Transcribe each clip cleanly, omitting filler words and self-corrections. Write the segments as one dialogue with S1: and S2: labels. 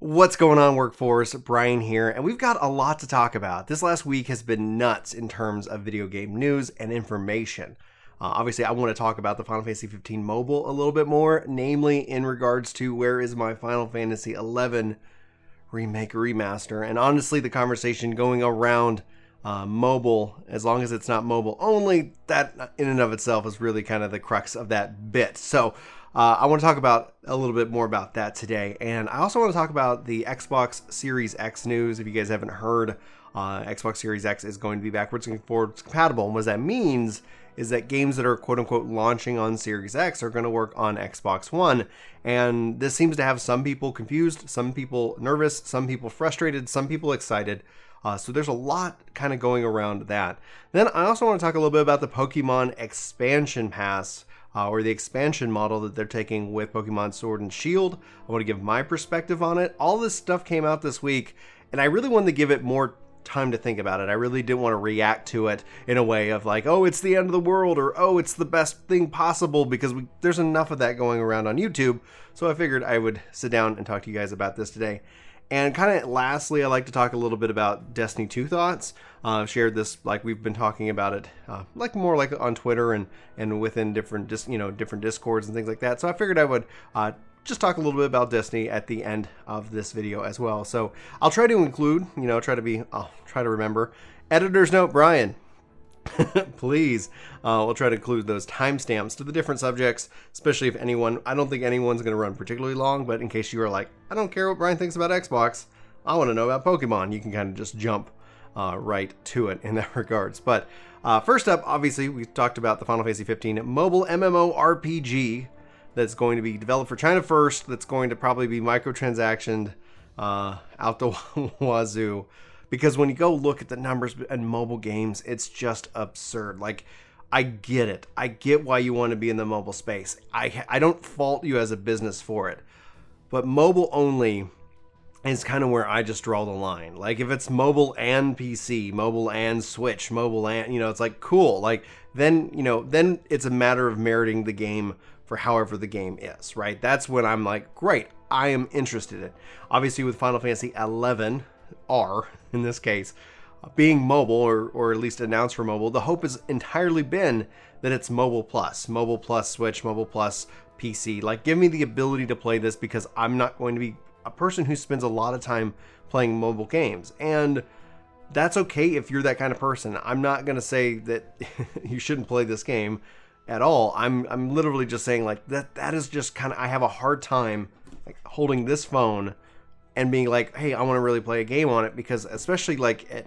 S1: What's going on, workforce? Brian here, and we've got a lot to talk about. This last week has been nuts in terms of video game news and information. Obviously, I want to talk about the Final Fantasy XV mobile a little bit more, namely in regards to where is my Final Fantasy XI remake remaster. And honestly, the conversation going around mobile, as long as it's not mobile only, that in and of itself is really kind of the crux of that bit. So I want to talk about a little bit more about that today. And I also want to talk about the Xbox Series X news. If you guys haven't heard, Xbox Series X is going to be backwards and forwards compatible. And what that means is that games that are quote-unquote launching on Series X are going to work on Xbox One. And this seems to have some people confused, some people nervous, some people frustrated, some people excited. So there's a lot kind of going around that. Then I also want to talk a little bit about the Pokemon Expansion Pass, or the expansion model that they're taking with Pokemon Sword and Shield. I want to give my perspective on it. All this stuff came out this week, and I really wanted to give it more time to think about it. I really didn't want to react to it in a way of like, oh, it's the end of the world, or oh, it's the best thing possible, because there's enough of that going around on YouTube. So I figured I would sit down and talk to you guys about this today. And kind of lastly, I like to talk a little bit about Destiny 2 thoughts. I've shared this, like we've been talking about it, like more like on Twitter and within different different Discords and things like that. So I figured I would just talk a little bit about Destiny at the end of this video as well. So I'll try to include, I'll try to remember. Editor's note, Brian. Please, we'll try to include those timestamps to the different subjects, especially if I don't think anyone's going to run particularly long, but in case you are like, I don't care what Brian thinks about Xbox, I want to know about Pokemon, you can kind of just jump right to it in that regards. But first up, obviously, we talked about the Final Fantasy XV mobile MMORPG that's going to be developed for China first, that's going to probably be microtransactioned out the wazoo. Because when you go look at the numbers in mobile games, it's just absurd. Like, I get it. I get why you want to be in the mobile space. I don't fault you as a business for it. But mobile only is kind of where I just draw the line. Like, if it's mobile and PC, mobile and Switch, mobile and, it's like, cool. Like, then it's a matter of meriting the game for however the game is, right? That's when I'm like, great, I am interested in it. Obviously, with Final Fantasy XI, R in this case, being mobile or at least announced for mobile, the hope has entirely been that it's mobile plus Switch, mobile plus PC. Like, give me the ability to play this, because I'm not going to be a person who spends a lot of time playing mobile games, and that's okay if you're that kind of person. I'm not going to say that you shouldn't play this game at all. I'm literally just saying like that is just kind of, I have a hard time like holding this phone and being like, hey, I want to really play a game on it, because especially like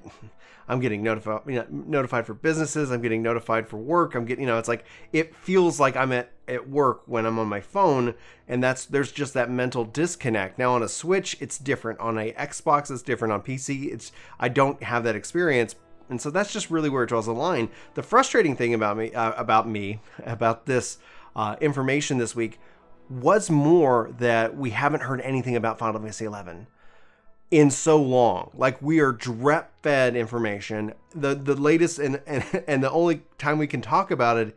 S1: I'm getting notified for businesses, I'm getting notified for work, I'm getting, it's like, it feels like I'm at work when I'm on my phone, and there's just that mental disconnect. Now on a Switch, it's different. On a Xbox, it's different. On PC, I don't have that experience. And so that's just really where it draws the line. The frustrating thing about this information this week was more that we haven't heard anything about Final Fantasy XI in so long. Like, we are drip fed information. The latest and the only time we can talk about it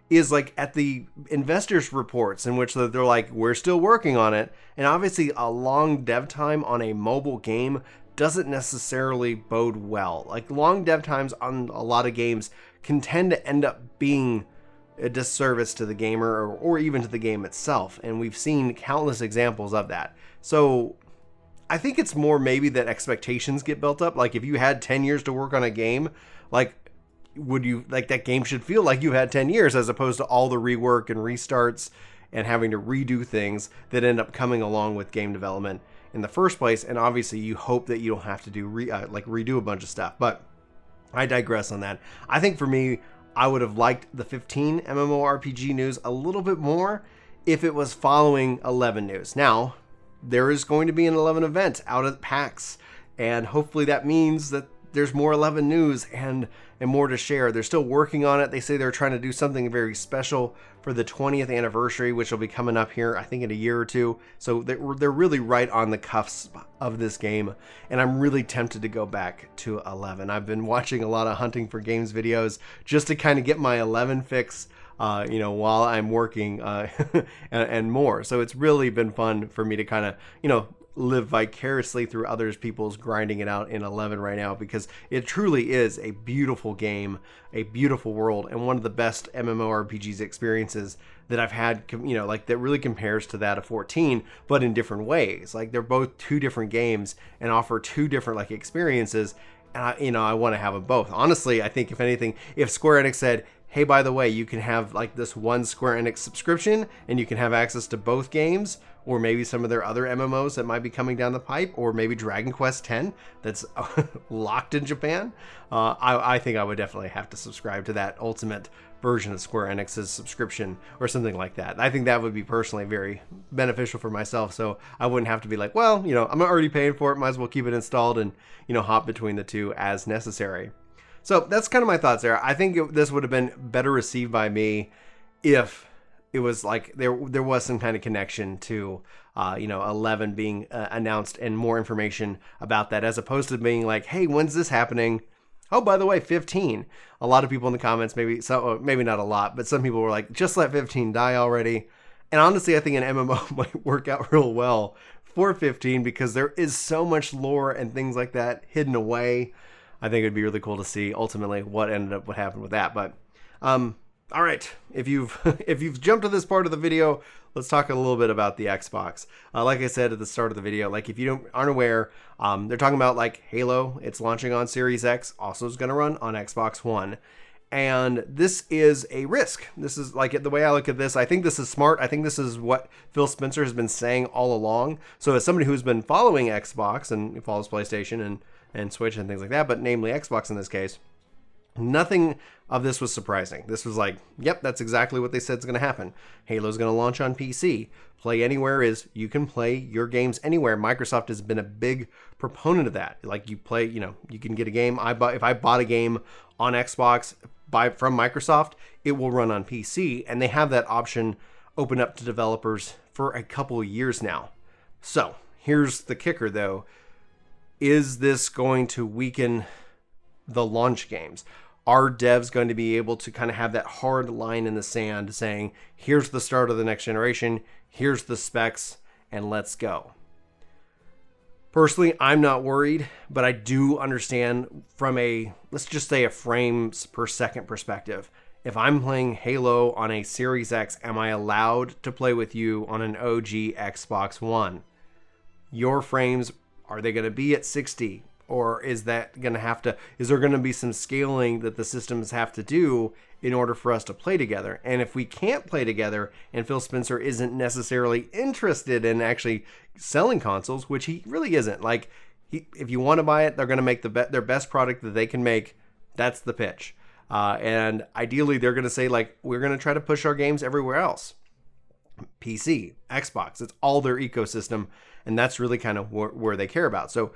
S1: is like at the investors reports, in which they're like, we're still working on it. And obviously a long dev time on a mobile game doesn't necessarily bode well. Like, long dev times on a lot of games can tend to end up being a disservice to the gamer or even to the game itself. And we've seen countless examples of that. So I think it's more maybe that expectations get built up. Like, if you had 10 years to work on a game, like, would you like that game should feel like you had 10 years, as opposed to all the rework and restarts and having to redo things that end up coming along with game development in the first place. And obviously you hope that you don't have to do redo a bunch of stuff. But I digress on that. I think for me, I would have liked the 15 MMORPG news a little bit more if it was following 11 news. Now, there is going to be an 11 event out at PAX, and hopefully that means that there's more 11 news and more to share. They're still working on it. They say they're trying to do something very special for the 20th anniversary, which will be coming up here, I think, in a year or two. So they're really right on the cusp of this game, and I'm really tempted to go back to 11. I've been watching a lot of Hunting for Games videos just to kind of get my 11 fix, while I'm working and more. So it's really been fun for me to kind of, live vicariously through others people's grinding it out in 11 right now, because it truly is a beautiful game, a beautiful world, and one of the best MMORPGs experiences that I've had, like that really compares to that of 14, but in different ways. Like they're both two different games and offer two different like experiences. And I want to have them both. Honestly, I think if anything, if Square Enix said, hey, by the way, you can have like this one Square Enix subscription and you can have access to both games, or maybe some of their other MMOs that might be coming down the pipe, or maybe Dragon Quest X that's locked in Japan, I think I would definitely have to subscribe to that ultimate version of Square Enix's subscription or something like that. I think that would be personally very beneficial for myself, so I wouldn't have to be like, well, I'm already paying for it, might as well keep it installed and, hop between the two as necessary. So that's kind of my thoughts there. I think this would have been better received by me if it was like there was some kind of connection to 11 being announced and more information about that, as opposed to being like, hey, when's this happening? Oh, by the way, 15. A lot of people in the comments, maybe not a lot, but some people were like, just let 15 die already. And honestly, I think an MMO might work out real well for 15, because there is so much lore and things like that hidden away. I think it'd be really cool to see ultimately what happened with that. But all right, if you've jumped to this part of the video, let's talk a little bit about the Xbox. Like I said at the start of the video, like if you aren't aware, they're talking about like Halo. It's launching on Series X, also is going to run on Xbox One. And this is a risk. This is like, the way I look at this, I think this is smart. I think this is what Phil Spencer has been saying all along. So as somebody who's been following Xbox and follows PlayStation and Switch and things like that, but namely Xbox in this case, nothing of this was surprising. This was like, yep, that's exactly what they said is going to happen. Halo's going to launch on PC. Play Anywhere is you can play your games anywhere. Microsoft has been a big proponent of that. Like you play, you can get a game. If I bought a game on Xbox from Microsoft, it will run on PC, and they have that option open up to developers for a couple of years now. So here's the kicker, though. Is this going to weaken the launch games? Are devs going to be able to kind of have that hard line in the sand saying, here's the start of the next generation, here's the specs, and let's go? Personally, I'm not worried, but I do understand from let's just say a frames per second perspective. If I'm playing Halo on a Series X, am I allowed to play with you on an OG Xbox One? Your frames, are they going to be at 60? Or is there going to be some scaling that the systems have to do in order for us to play together? And if we can't play together, and Phil Spencer isn't necessarily interested in actually selling consoles, which he really isn't, like, if you want to buy it, they're going to make their best product that they can make. That's the pitch. And ideally, they're going to say, like, we're going to try to push our games everywhere else. PC, Xbox, it's all their ecosystem, and that's really kind of where they care about. So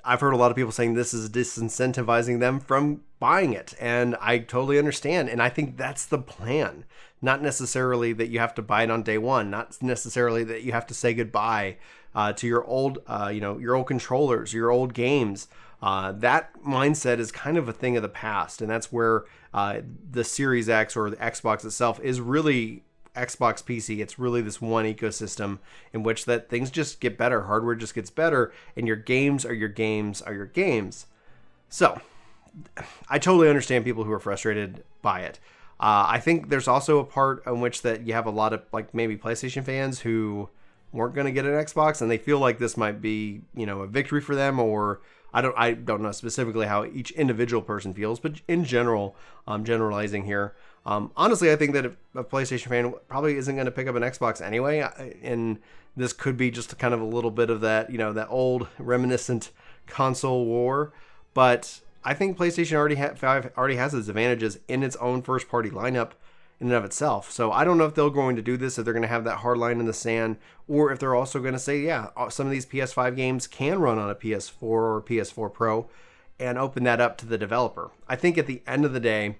S1: I've heard a lot of people saying this is disincentivizing them from buying it, and I totally understand. And I think that's the plan. Not necessarily that you have to buy it on day one. Not necessarily that you have to say goodbye to your old, your old controllers, your old games. That mindset is kind of a thing of the past, and that's where the Series X or the Xbox itself is really Xbox PC. It's really this one ecosystem in which that things just get better, hardware just gets better, and your games are your games are your games. So I totally understand people who are frustrated by it. I think there's also a part in which that you have a lot of like maybe PlayStation fans who weren't going to get an Xbox, and they feel like this might be, a victory for them, or I don't know specifically how each individual person feels, but in general, I'm generalizing here. Honestly, I think that a PlayStation fan probably isn't going to pick up an Xbox anyway, and this could be just kind of a little bit of that, that old reminiscent console war. But I think PlayStation already has its advantages in its own first-party lineup in and of itself. So I don't know if they're going to do this, if they're going to have that hard line in the sand, or if they're also going to say, yeah, some of these PS5 games can run on a PS4 or PS4 Pro, and open that up to the developer. I think at the end of the day,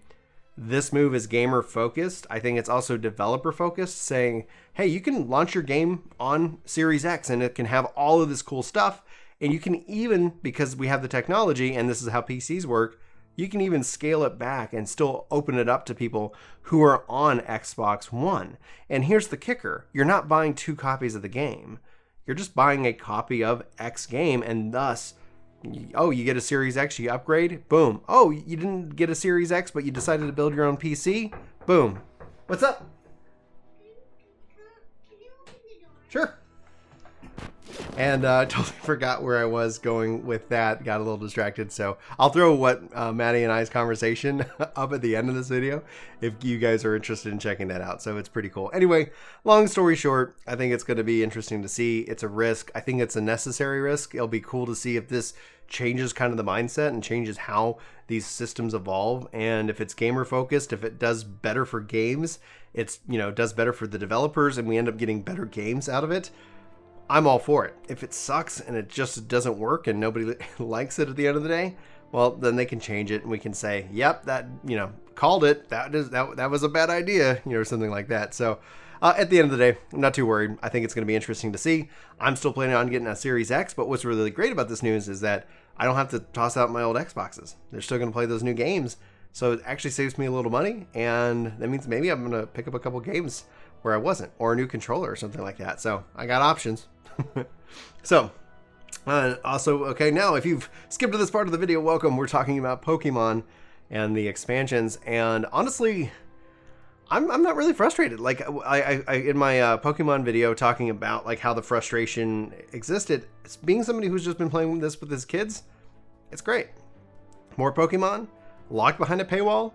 S1: this move is gamer focused. I think it's also developer focused, saying, hey, you can launch your game on Series X and it can have all of this cool stuff. And you can even, because we have the technology and this is how PCs work, you can even scale it back and still open it up to people who are on Xbox One. And here's the kicker. You're not buying 2 copies of the game. You're just buying a copy of X game, and thus, oh, you get a Series X, you upgrade, boom. Oh, you didn't get a Series X, but you decided to build your own PC, boom. What's up? Sure. And totally forgot where I was going with that. Got a little distracted. So I'll throw what Maddie and I's conversation up at the end of this video if you guys are interested in checking that out. So it's pretty cool. Anyway, long story short, I think it's going to be interesting to see. It's a risk. I think it's a necessary risk. It'll be cool to see if this changes kind of the mindset and changes how these systems evolve. And if it's gamer focused, if it does better for games, it's, you know, does better for the developers and we end up getting better games out of it. I'm all for it. If it sucks and it just doesn't work and nobody likes it at the end of the day, well, then they can change it and we can say, yep, that, you know, called it. That was a bad idea, you know, or something like that. So at the end of the day, I'm not too worried. I think it's going to be interesting to see. I'm still planning on getting a Series X, but what's really great about this news is that I don't have to toss out my old Xboxes. They're still going to play those new games. So it actually saves me a little money. And that means maybe I'm going to pick up a couple games where I wasn't, or a new controller or something like that. So I got options. So also, okay, now if you've skipped to this part of the video, welcome. We're talking about Pokemon and the expansions, and honestly, I'm not really frustrated. Like I in my Pokemon video talking about like how the frustration existed, being somebody who's just been playing this with his kids, it's great. More Pokemon locked behind a paywall.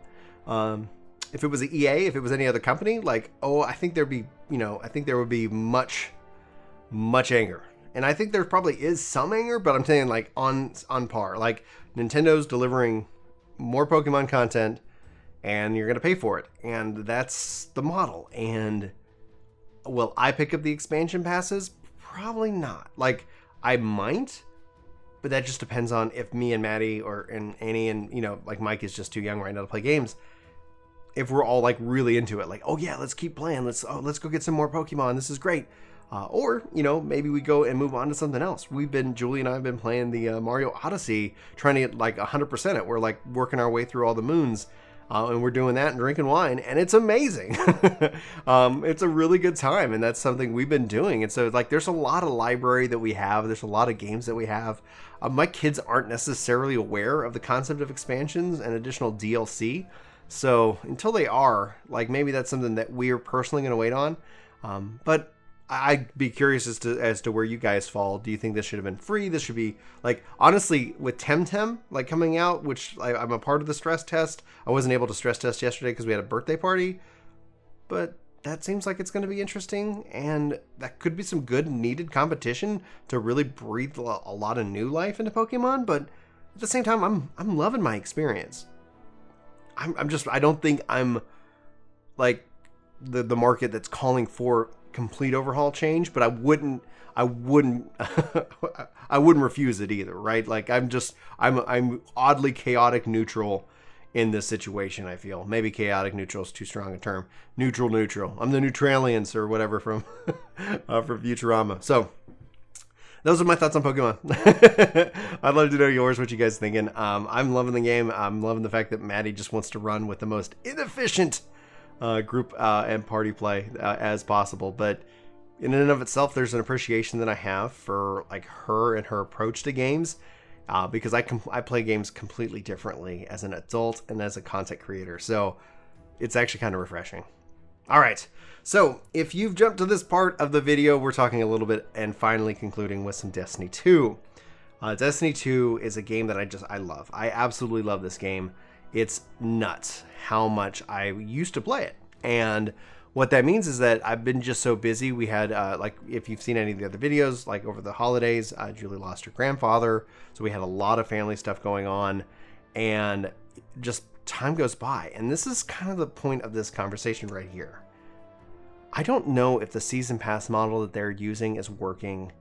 S1: If it was an EA, if it was any other company, like, oh, I think there'd be, you know, I think there would be much anger. And I think there probably is some anger, but I'm saying like on par. Like Nintendo's delivering more Pokemon content and you're going to pay for it. And that's the model. And will I pick up the expansion passes? Probably not. Like I might, but that just depends on if me and Maddie and Annie and, you know, like Mike is just too young right now to play games. If we're all like really into it, like, oh yeah, let's keep playing. Let's go get some more Pokemon. This is great. Or, you know, maybe we go and move on to something else. Julie and I have been playing the Mario Odyssey, trying to get like 100% it. We're like working our way through all the moons, and we're doing that and drinking wine, and it's amazing. It's a really good time, and that's something we've been doing. And so, like, there's a lot of library that we have. There's a lot of games that we have. My kids aren't necessarily aware of the concept of expansions and additional DLC. So until they are, like, maybe that's something that we're personally going to wait on. But I'd be curious as to where you guys fall. Do you think this should have been free? This should be, like, honestly, with Temtem, like, coming out, which I'm a part of the stress test. I wasn't able to stress test yesterday because we had a birthday party. But that seems like it's going to be interesting. And that could be some good needed competition to really breathe a lot of new life into Pokemon. But at the same time, I'm loving my experience. I don't think I'm, like, the market that's calling for complete overhaul change, but I wouldn't refuse it either, right? Like I'm oddly chaotic neutral in this situation. I feel maybe chaotic neutral is too strong a term. Neutral. I'm the Neutralians or whatever from Futurama. So those are my thoughts on Pokemon. I'd love to know yours, what you guys thinking. I'm loving the game. I'm loving the fact that Maddie just wants to run with the most inefficient group and party play as possible. But in and of itself, there's an appreciation that I have for like her and her approach to games, because I play games completely differently as an adult and as a content creator. So it's actually kind of refreshing. All right. So if you've jumped to this part of the video, we're talking a little bit and finally concluding with some Destiny 2. Destiny 2 is a game that I love. I absolutely love this game. It's nuts how much I used to play it. And what that means is that I've been just so busy. We had, like, if you've seen any of the other videos, like over the holidays, Julie lost her grandfather. So we had a lot of family stuff going on. And just time goes by. And this is kind of the point of this conversation right here. I don't know if the season pass model that they're using is working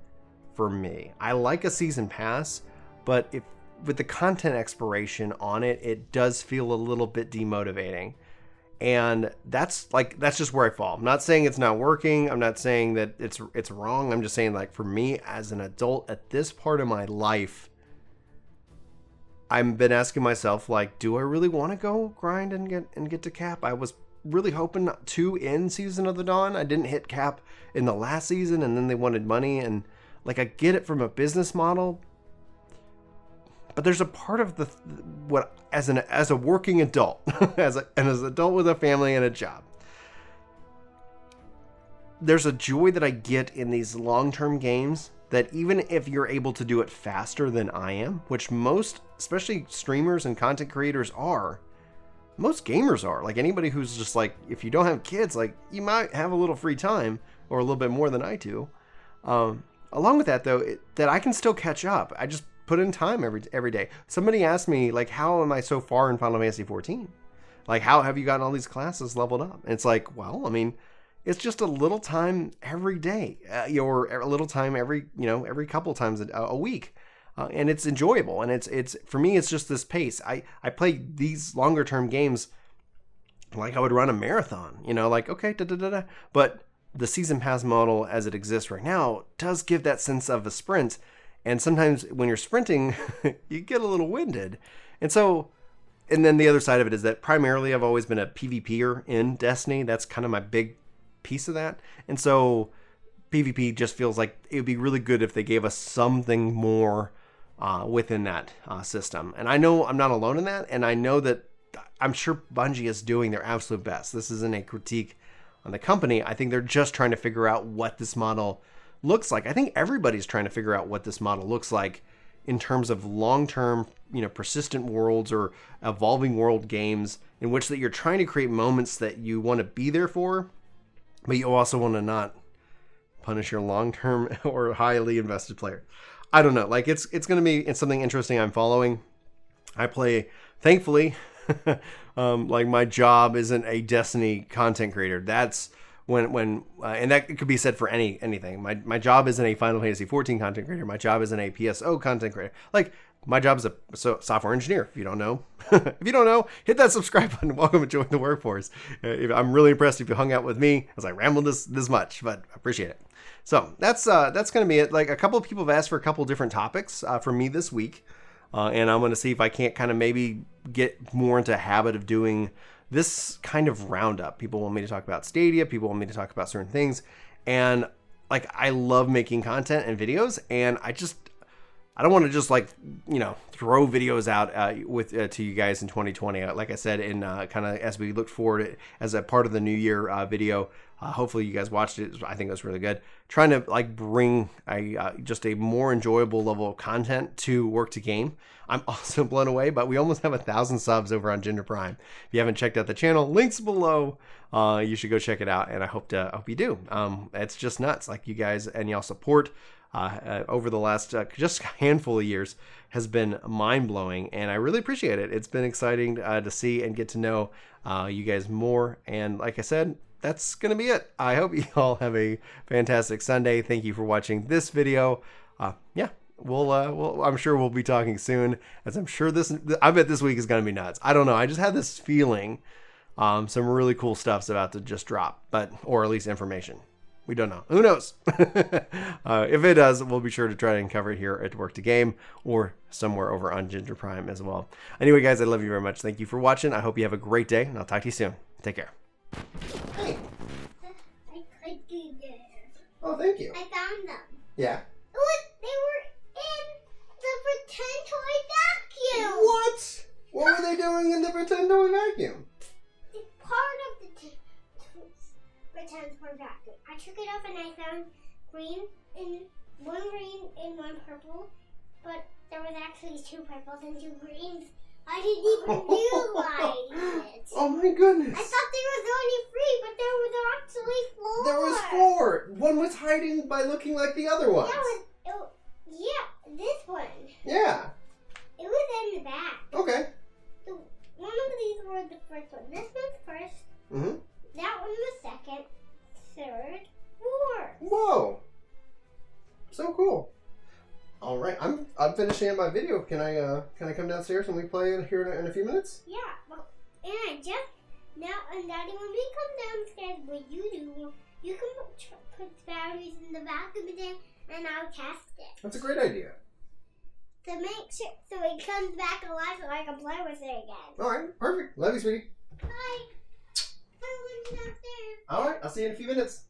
S1: for me. I like a season pass, but if with the content expiration on it, it does feel a little bit demotivating. And that's just where I fall. I'm not saying it's not working. I'm not saying that it's wrong. I'm just saying, like, for me as an adult at this part of my life, I've been asking myself, like, do I really want to go grind and get to cap? I was really hoping to in Season of the Dawn. I didn't hit cap in the last season, and then they wanted money, and Like, I get it from a business model, but there's a part of as a working adult, as an adult with a family and a job, there's a joy that I get in these long-term games that even if you're able to do it faster than I am, which most, especially streamers and content creators are, most gamers are. Like, anybody who's just like, if you don't have kids, like, you might have a little free time, or a little bit more than I do. Along with that, though, that I can still catch up. I just put in time every day. Somebody asked me, like, how am I so far in Final Fantasy XIV? Like, how have you gotten all these classes leveled up? And it's like, well, I mean, it's just a little time every day, or a little time every couple times a week. And it's enjoyable. And it's for me, it's just this pace. I play these longer term games like I would run a marathon, like, okay, but the season pass model as it exists right now does give that sense of a sprint. And sometimes when you're sprinting, you get a little winded. And then the other side of it is that primarily I've always been a PvPer in Destiny. That's kind of my big piece of that. And so PvP just feels like it would be really good if they gave us something more within that system. And I know I'm not alone in that. And I know that I'm sure Bungie is doing their absolute best. This isn't a critique on the company. I think they're just trying to figure out what this model looks like. I think everybody's trying to figure out what this model looks like in terms of long-term, persistent worlds or evolving world games in which that you're trying to create moments that you want to be there for, but you also want to not punish your long-term or highly invested player. I don't know. Like, it's going to be something interesting I'm following. I play, thankfully, like, my job isn't a Destiny content creator. That's when and that could be said for anything. My job isn't a Final Fantasy XIV content creator. My job isn't a PSO content creator. Like, my job is a software engineer. If you don't know, hit that subscribe button. Welcome to join the workforce. I'm really impressed if you hung out with me as I rambled this much, but I appreciate it. So that's going to be it. Like, a couple of people have asked for a couple of different topics from me this week. And I'm going to see if I can't kind of maybe get more into a habit of doing this kind of roundup. People want me to talk about Stadia. People want me to talk about certain things. And, like, I love making content and videos. And I don't want to just, like, throw videos out to you guys in 2020. Like I said, in kind of as we look forward as a part of the New Year video. Hopefully you guys watched it. I think it was really good. Trying to, like, bring just a more enjoyable level of content to Work to Game. I'm also blown away, but we almost have 1,000 subs over on Ginger Prime. If you haven't checked out the channel, links below. You should go check it out, and I hope you do. It's just nuts. Like, you guys and y'all support over the last just handful of years has been mind-blowing, and I really appreciate it. It's been exciting to see and get to know you guys more. And like I said, that's going to be it. I hope you all have a fantastic Sunday. Thank you for watching this video. I'm sure we'll be talking soon, as I'm sure I bet this week is going to be nuts. I don't know. I just had this feeling some really cool stuff's about to just drop, or at least information. We don't know. Who knows? If it does, we'll be sure to try and cover it here at Work to Game or somewhere over on Ginger Prime as well. Anyway, guys, I love you very much. Thank you for watching. I hope you have a great day, and I'll talk to you soon. Take care. Hey.
S2: I did this.
S1: Oh, thank you.
S2: I found them.
S1: Yeah.
S2: They were in the pretend toy vacuum.
S1: What? What were they doing in the pretend toy vacuum?
S2: It's part of the pretend toy vacuum. I took it off and I found green and one purple, but there was actually two purples and two greens. I didn't even realize it.
S1: Oh my goodness.
S2: I thought there was only three, but there was actually four.
S1: There was four. One was hiding by looking like the other ones.
S2: This one.
S1: Yeah.
S2: It was in the back.
S1: Okay.
S2: One of these were the first one. This one's first.
S1: Mm-hmm.
S2: That one was second, third, fourth.
S1: Whoa. So cool. All right, I'm finishing up my video. Can I come downstairs and we play it here in a few minutes?
S2: Yeah, well, and Daddy, when we come downstairs, what you do, you can put batteries in the vacuum and I'll test it.
S1: That's a great idea.
S2: To make sure, so it comes back alive so I can play with it again.
S1: All right, perfect. Love you, sweetie.
S2: Bye. I'm going downstairs.
S1: All right, I'll see you in a few minutes.